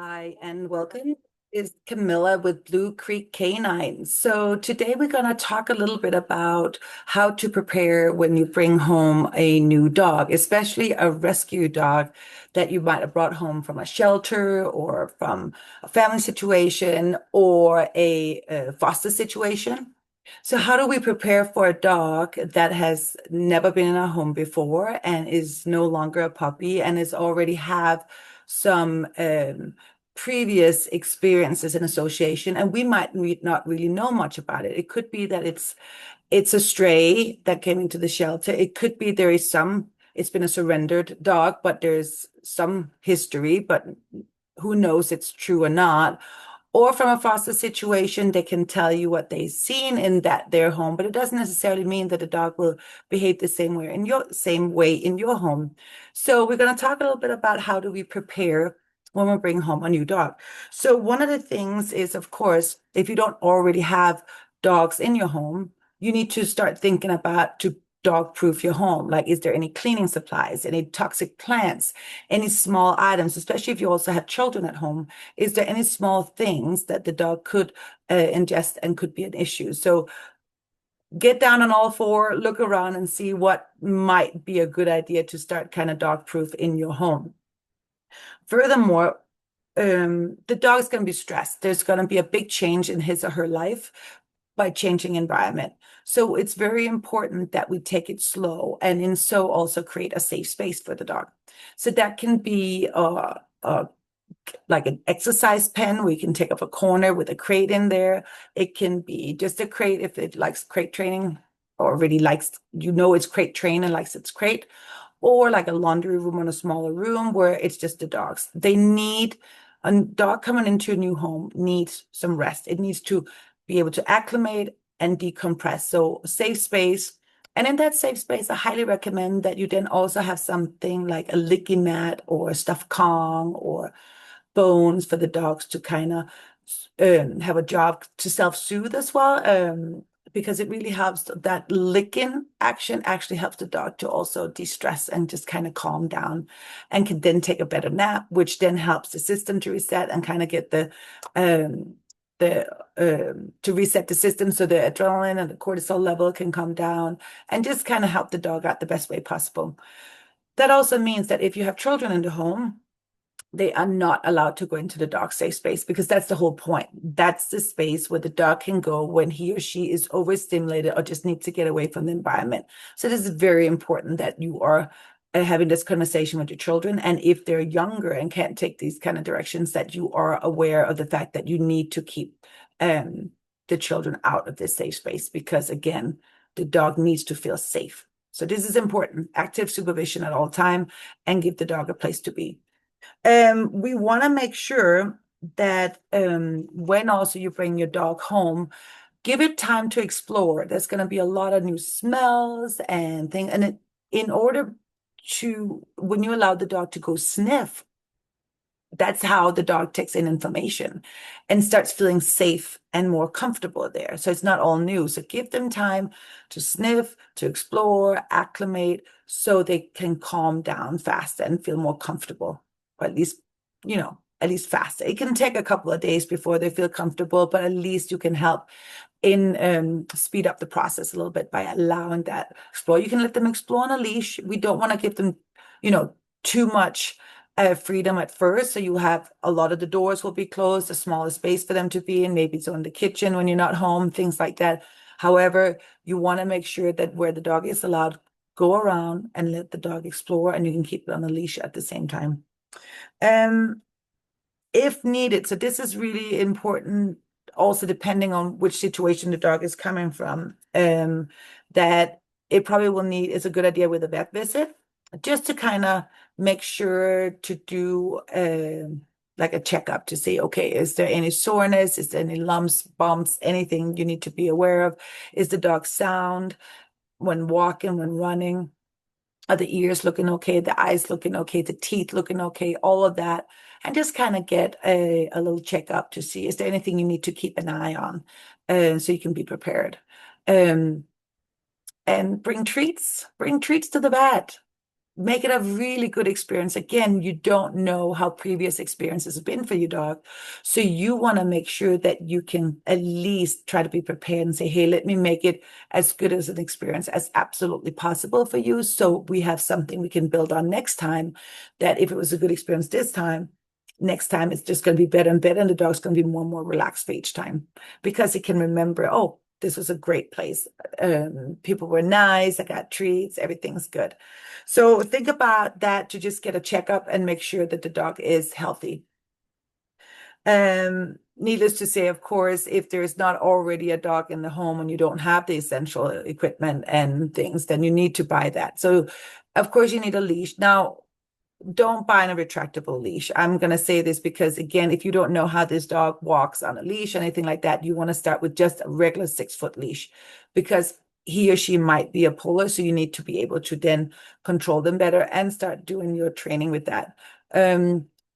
Hi, and welcome. Is Camilla with Blue Creek Canine. So today we're going to talk a little bit about how to prepare when you bring home a new dog, especially a rescue dog that you might have brought home from a shelter or from a family situation or a foster situation. So how do we prepare for a dog that has never been in a home before and is no longer a puppy and is already have some previous experiences in association, and we might not really know much about it. It could be that it's a stray that came into the shelter. It could be it's been a surrendered dog, but there's some history, but who knows it's true or not. Or from a foster situation, they can tell you what they've seen in their home, but it doesn't necessarily mean that the dog will behave the same way in your home. So we're going to talk a little bit about how do we prepare when we bring home a new dog. So one of the things is, of course, if you don't already have dogs in your home, you need to start thinking about to dog proof your home. Like, is there any cleaning supplies, any toxic plants, any small items, especially if you also have children at home? Is there any small things that the dog could ingest and could be an issue? So get down on all four, look around and see what might be a good idea to start kind of dog proof in your home. Furthermore, the dog is going to be stressed. There's going to be a big change in his or her life by changing environment. So it's very important that we take it slow and in so also create a safe space for the dog. So that can be like an exercise pen where you can take up a corner with a crate in there. It can be just a crate if it likes crate training or really likes, it's crate trained and likes its crate, or like a laundry room or a smaller room where it's just the dogs. A dog coming into a new home needs some rest. It needs to be able to acclimate and decompress. So safe space. And in that safe space, I highly recommend that you then also have something like a licky mat or a stuffed Kong or bones for the dogs to kind of have a job to self-soothe as well. Because it really helps. That licking action actually helps the dog to also de-stress and just kind of calm down and can then take a better nap, which then helps the system to reset and kind of get um to reset the system so the adrenaline and the cortisol level can come down and just kind of help the dog out the best way possible. That also means that if you have children in the home, they are not allowed to go into the dog safe space because that's the whole point. That's the space where the dog can go when he or she is overstimulated or just needs to get away from the environment. So this is very important that you are having this conversation with your children. And if they're younger and can't take these kind of directions, that you are aware of the fact that you need to keep the children out of this safe space because, again, the dog needs to feel safe. So this is important. Active supervision at all time and give the dog a place to be. We want to make sure that when also you bring your dog home, give it time to explore. There's going to be a lot of new smells and things. In order when you allow the dog to go sniff, that's how the dog takes in information and starts feeling safe and more comfortable there. So it's not all new. So give them time to sniff, to explore, acclimate, so they can calm down faster and feel more comfortable, or at least faster. It can take a couple of days before they feel comfortable, but at least you can help in speed up the process a little bit by allowing that explore. You can let them explore on a leash. We don't want to give them, too much freedom at first. So you have a lot of the doors will be closed, a smaller space for them to be in. Maybe it's in the kitchen when you're not home, things like that. However, you want to make sure that where the dog is allowed, go around and let the dog explore, and you can keep it on a leash at the same time. Um, if needed, so this is really important, also depending on which situation the dog is coming from, that it probably will need is a good idea with a vet visit, just to kind of make sure to do like a checkup to see, okay, is there any soreness? Is there any lumps, bumps, anything you need to be aware of? Is the dog sound when walking, when running? Are the ears looking okay? The eyes looking okay? The teeth looking okay? All of that. And just kind of get a little checkup to see, is there anything you need to keep an eye on so you can be prepared. Um, and bring treats to the vet. make it a really good experience. Again, you don't know how previous experiences have been for your dog. So you want to make sure that you can at least try to be prepared and say, hey, let me make it as good as an experience as absolutely possible for you. So we have something we can build on next time, that if it was a good experience this time, next time it's just going to be better and better. And the dog's going to be more and more relaxed for each time because it can remember, oh, this was a great place. People were nice. I got treats. Everything's good. So think about that to just get a checkup and make sure that the dog is healthy. Needless to say, of course, if there's not already a dog in the home and you don't have the essential equipment and things, then you need to buy that. So, of course, you need a leash. Now, don't buy a retractable leash. I'm going to say this because, again, if you don't know how this dog walks on a leash, anything like that, you want to start with just a regular 6-foot leash because he or she might be a puller. So you need to be able to then control them better and start doing your training with that.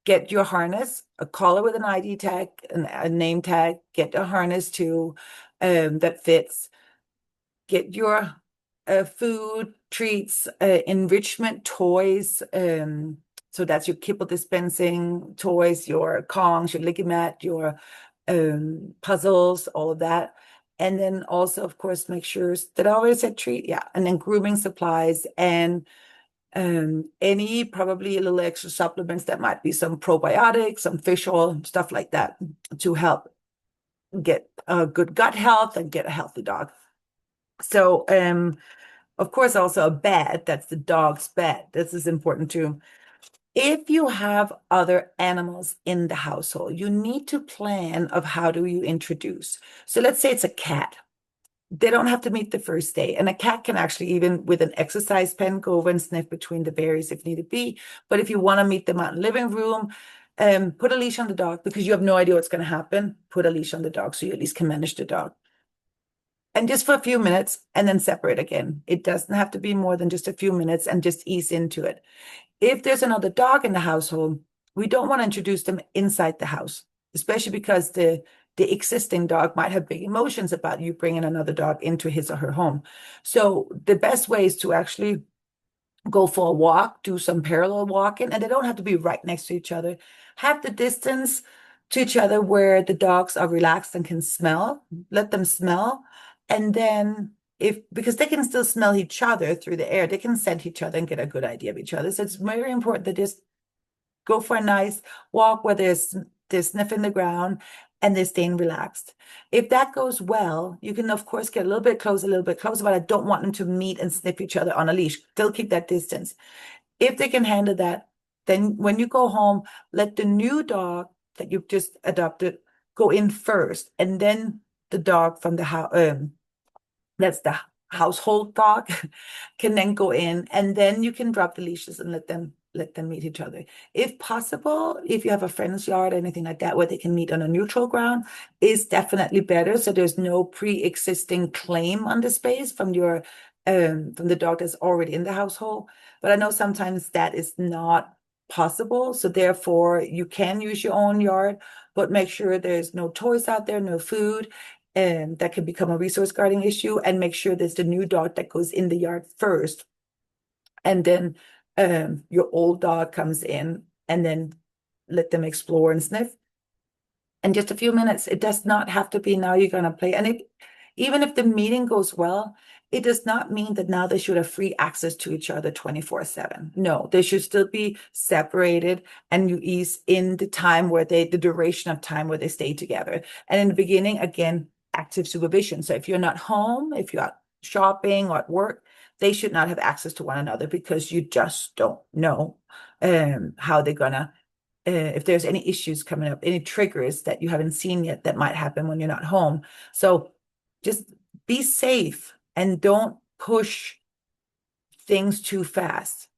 Get your harness, a collar with an ID tag, a name tag, get a harness too that fits. Get your food, treats, enrichment toys. So that's your kibble dispensing toys, your Kongs, your Ligimat, your puzzles, all of that. And then also, of course, make sure that I always said treat, yeah. And then grooming supplies and any probably a little extra supplements that might be some probiotics, some fish oil, stuff like that to help get a good gut health and get a healthy dog. So, of course, also a bed. That's the dog's bed. This is important too. If you have other animals in the household, you need to plan of how do you introduce. So let's say it's a cat. They don't have to meet the first day. And a cat can actually, even with an exercise pen, go over and sniff between the berries if needed be. But if you want to meet them out in the living room, put a leash on the dog because you have no idea what's going to happen. Put a leash on the dog so you at least can manage the dog. And just for a few minutes and then separate again. It doesn't have to be more than just a few minutes and just ease into it. If there's another dog in the household, we don't want to introduce them inside the house, especially because the existing dog might have big emotions about you bringing another dog into his or her home. So the best way is to actually go for a walk, do some parallel walking, and they don't have to be right next to each other. Have the distance to each other where the dogs are relaxed and can smell, let them smell. And then if, because they can still smell each other through the air, they can scent each other and get a good idea of each other. So it's very important that just go for a nice walk where they're sniffing the ground and they're staying relaxed. If that goes well, you can, of course, get a little bit closer, but I don't want them to meet and sniff each other on a leash. Still keep that distance. If they can handle that, then when you go home, let the new dog that you've just adopted go in first, and then the dog from the house, that's the household dog, can then go in, and then you can drop the leashes and let them meet each other. If possible, if you have a friend's yard, anything like that, where they can meet on a neutral ground, is definitely better. So there's no pre-existing claim on the space from the dog that's already in the household. But I know sometimes that is not possible. So therefore, you can use your own yard, but make sure there's no toys out there, no food, and that could become a resource guarding issue. And make sure there's the new dog that goes in the yard first, and then your old dog comes in, and then let them explore and sniff. And just a few minutes. It does not have to be now you're going to play. And even if the meeting goes well, it does not mean that now they should have free access to each other 24/7. No, they should still be separated, and you ease in the time the duration of time where they stay together. And in the beginning, again, active supervision. So if you're not home, if you're out shopping or at work, they should not have access to one another because you just don't know how they're gonna if there's any issues coming up, any triggers that you haven't seen yet that might happen when you're not home. So just be safe and don't push things too fast.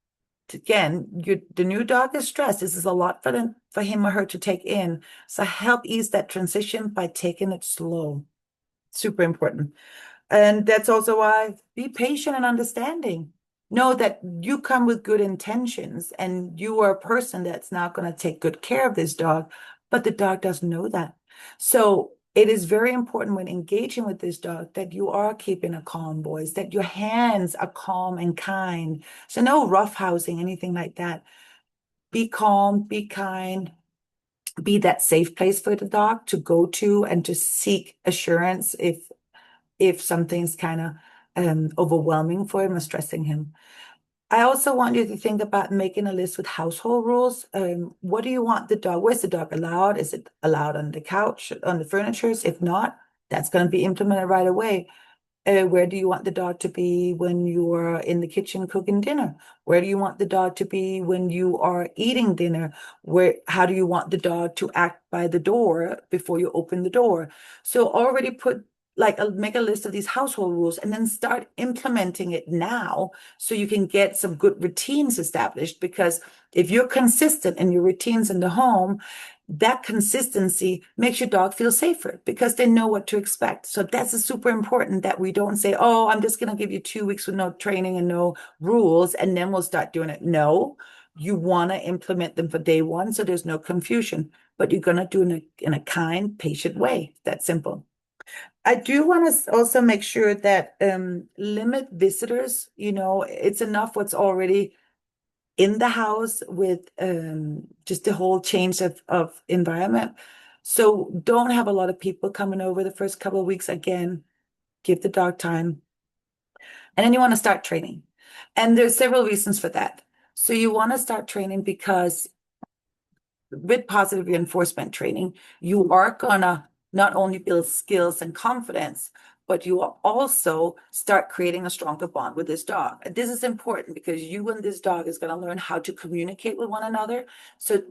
Again, the new dog is stressed. This is a lot for him or her to take in. So help ease that transition by taking it slow. Super important. And that's also why be patient and understanding. Know that you come with good intentions and you are a person that's not going to take good care of this dog, but the dog doesn't know that. So it is very important when engaging with this dog that you are keeping a calm voice, that your hands are calm and kind. So no roughhousing, anything like that. Be calm, be kind, be that safe place for the dog to go to and to seek assurance if something's kind of overwhelming for him or stressing him. I also want you to think about making a list with household rules. What do you want the dog? Where's the dog allowed? Is it allowed on the couch, on the furniture? If not, that's going to be implemented right away. Where do you want the dog to be when you are in the kitchen cooking dinner? Where do you want the dog to be when you are eating dinner? How do you want the dog to act by the door before you open the door? So already make a list of these household rules and then start implementing it now so you can get some good routines established. Because if you're consistent in your routines in the home, that consistency makes your dog feel safer because they know what to expect. So that's super important that we don't say, oh, I'm just going to give you 2 weeks with no training and no rules, and then we'll start doing it. No, you want to implement them for day one so there's no confusion, but you're going to do it in a kind, patient way. That's simple. I do want to also make sure that limit visitors. It's enough what's already in the house with just the whole change of environment. So don't have a lot of people coming over the first couple of weeks. Again, give the dog time. And then you want to start training. And there's several reasons for that. So you want to start training because with positive reinforcement training, you are gonna not only build skills and confidence, but you will also start creating a stronger bond with this dog. And this is important because you and this dog is going to learn how to communicate with one another. So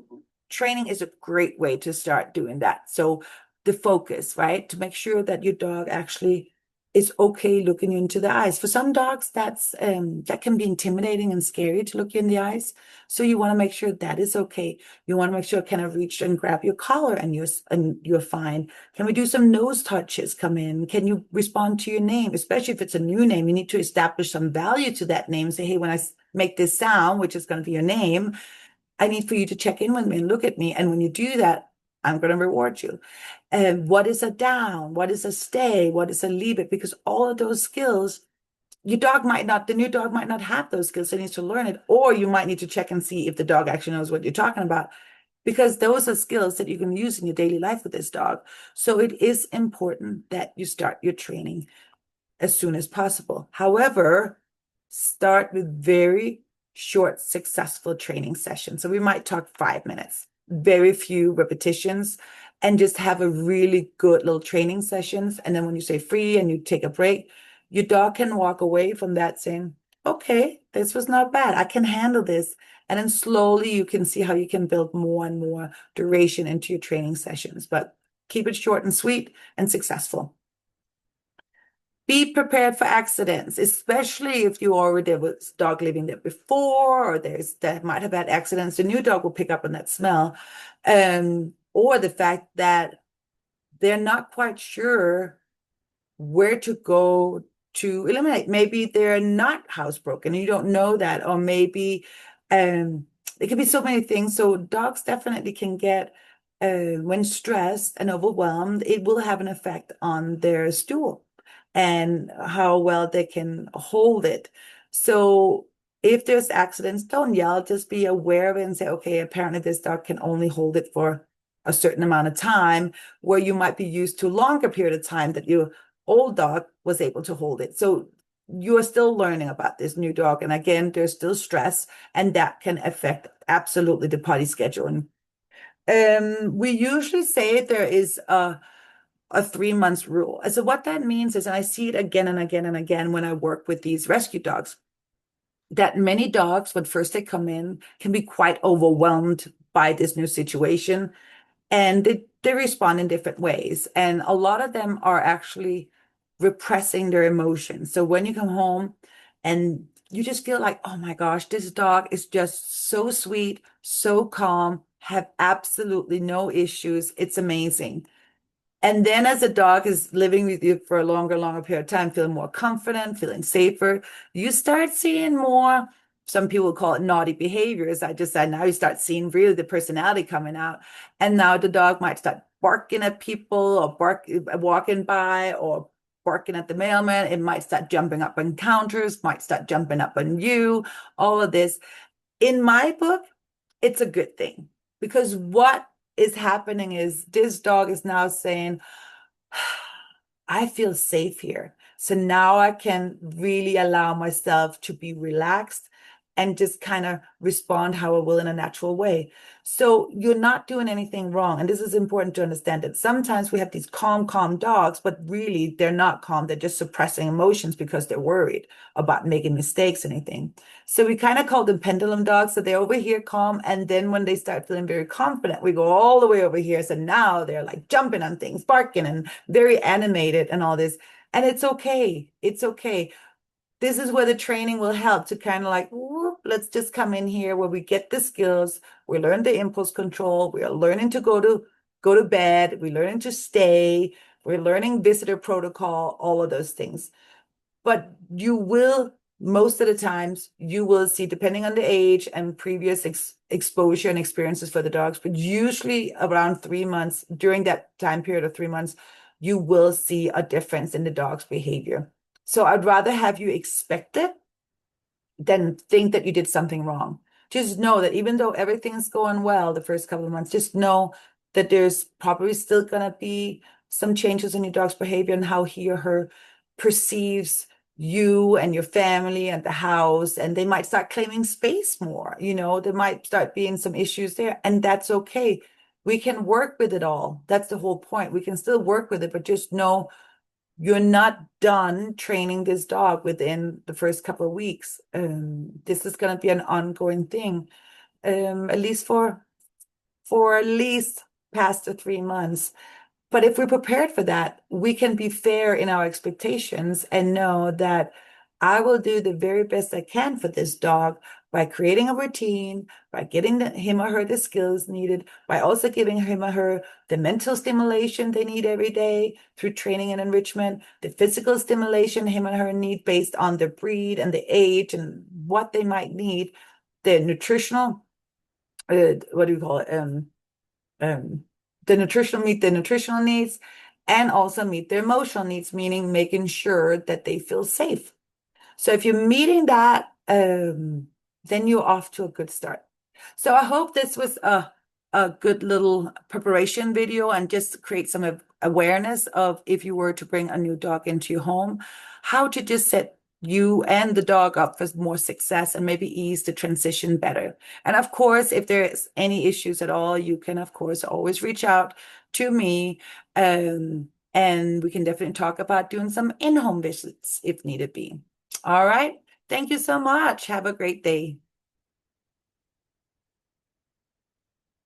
training is a great way to start doing that. So the focus, right? To make sure that your dog actually is okay looking you into the eyes. For some dogs, that can be intimidating and scary to look you in the eyes. So you want to make sure that is okay. You want to make sure it kind of reach and grab your collar and you're fine. Can we do some nose touches come in? Can you respond to your name? Especially if it's a new name, you need to establish some value to that name. Say, hey, when I make this sound, which is going to be your name, I need for you to check in with me and look at me. And when you do that, I'm going to reward you. And what is a down? What is a stay? What is a leave it? Because all of those skills, the new dog might not have those skills. So it needs to learn it. Or you might need to check and see if the dog actually knows what you're talking about, because those are skills that you can use in your daily life with this dog. So it is important that you start your training as soon as possible. However, start with very short, successful training sessions. So we might talk 5 minutes, very few repetitions, and just have a really good little training sessions. And then when you say free and you take a break, your dog can walk away from that saying, okay, this was not bad. I can handle this. And then slowly you can see how you can build more and more duration into your training sessions. But keep it short and sweet and successful. Be prepared for accidents, especially if you already there was dog living there before, or that might have had accidents. The new dog will pick up on that smell, or the fact that they're not quite sure where to go to eliminate. Maybe they're not housebroken and you don't know that, or maybe it could be so many things. So dogs definitely can get when stressed and overwhelmed, it will have an effect on their stool and how well they can hold it. So if there's accidents, don't yell, just be aware of it and say, okay, apparently this dog can only hold it for a certain amount of time, where you might be used to a longer period of time that your old dog was able to hold it. So you are still learning about this new dog. And again, there's still stress, and that can affect absolutely the potty scheduling. We usually say there is a 3 months rule. And so what that means is, and I see it again and again and again when I work with these rescue dogs, that many dogs, when first they come in, can be quite overwhelmed by this new situation, and they respond in different ways. And a lot of them are actually repressing their emotions. So when you come home and you just feel like, oh my gosh, this dog is just so sweet, so calm, have absolutely no issues. It's amazing. And then as a dog is living with you for a longer period of time, feeling more confident, feeling safer, you start seeing more, some people call it naughty behaviors. I just said now you start seeing really the personality coming out. And now the dog might start barking at people or walking by or barking at the mailman. It might start jumping up on counters, might start jumping up on you, all of this. In my book, it's a good thing because what is happening is this dog is now saying, I feel safe here. So now I can really allow myself to be relaxed and just kind of respond how I will in a natural way. So you're not doing anything wrong. And this is important to understand that sometimes we have these calm dogs, but really they're not calm. They're just suppressing emotions because they're worried about making mistakes, anything. So we kind of call them pendulum dogs. So they're over here calm. And then when they start feeling very confident, we go all the way over here. So now they're like jumping on things, barking and very animated and all this. And it's okay. It's okay. This is where the training will help to kind of like, whoop, let's just come in here where we get the skills. We learn the impulse control. We are learning to go to bed. We're learning to stay. We're learning visitor protocol, all of those things. But you will, most of the times, you will see, depending on the age and previous exposure and experiences for the dogs, but usually around 3 months, during that time period of 3 months, you will see a difference in the dog's behavior. So I'd rather have you expect it than think that you did something wrong. Just know that even though everything's going well the first couple of months, just know that there's probably still going to be some changes in your dog's behavior and how he or her perceives you and your family and the house. And they might start claiming space more. There might start being some issues there, and that's okay. We can work with it all. That's the whole point. We can still work with it, but just know you're not done training this dog within the first couple of weeks. This is going to be an ongoing thing, at least for at least past the 3 months. But if we're prepared for that, we can be fair in our expectations and know that I will do the very best I can for this dog by creating a routine, by getting him or her the skills needed, by also giving him or her the mental stimulation they need every day through training and enrichment, the physical stimulation him or her need based on the breed and the age and what they might need, the nutritional, what do you call it? Um, the nutritional meet the nutritional needs and also meet their emotional needs, meaning making sure that they feel safe. So if you're meeting that, then you're off to a good start. So I hope this was a good little preparation video and just create some awareness of if you were to bring a new dog into your home, how to just set you and the dog up for more success and maybe ease the transition better. And of course, if there's any issues at all, you can, of course, always reach out to me. And we can definitely talk about doing some in-home visits if needed be. All right. Thank you so much. Have a great day.